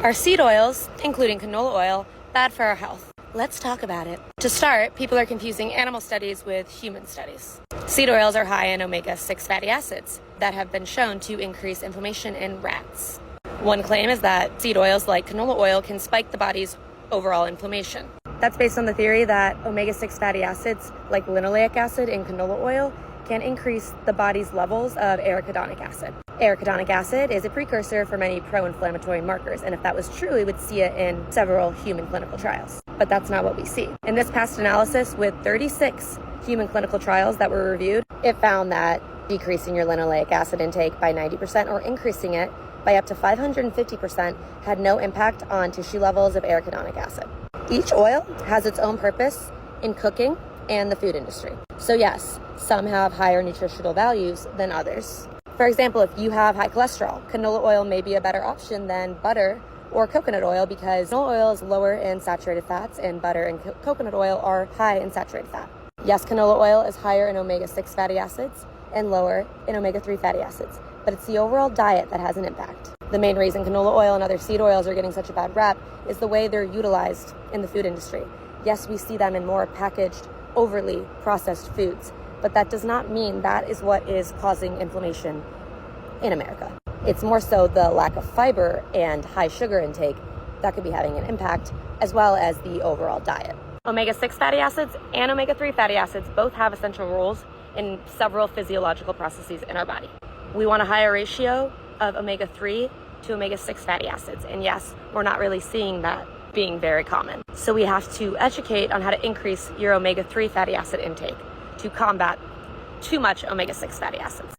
Are seed oils, including canola oil, bad for our health? Let's talk about it. To start, people are confusing animal studies with human studies. Seed oils are high in omega-6 fatty acids that have been shown to increase inflammation in rats. One claim is that seed oils like canola oil can spike the body's overall inflammation. That's based on the theory that omega-6 fatty acids like linoleic acid in canola oil can increase the body's levels of arachidonic acid. Arachidonic acid is a precursor for many pro-inflammatory markers, and if that was true, we would see it in several human clinical trials. But that's not what we see. In this past analysis with 36 human clinical trials that were reviewed, it found that decreasing your linoleic acid intake by 90% or increasing it by up to 550% had no impact on tissue levels of arachidonic acid. Each oil has its own purpose in cooking and the food industry. So yes, some have higher nutritional values than others. For example, if you have high cholesterol, canola oil may be a better option than butter or coconut oil because canola oil is lower in saturated fats and butter and coconut oil are high in saturated fat. Yes, canola oil is higher in omega-6 fatty acids and lower in omega-3 fatty acids, but it's the overall diet that has an impact. The main reason canola oil and other seed oils are getting such a bad rap is the way they're utilized in the food industry. Yes, we see them in more packaged, overly processed foods, but that does not mean that is what is causing inflammation in America. It's more so the lack of fiber and high sugar intake that could be having an impact, as well as the overall diet. Omega-6 fatty acids and omega-3 fatty acids both have essential roles in several physiological processes in our body. We want a higher ratio of omega-3 to omega-6 fatty acids, and yes, we're not really seeing that being very common. So we have to educate on how to increase your omega-3 fatty acid intake to combat too much omega-6 fatty acids.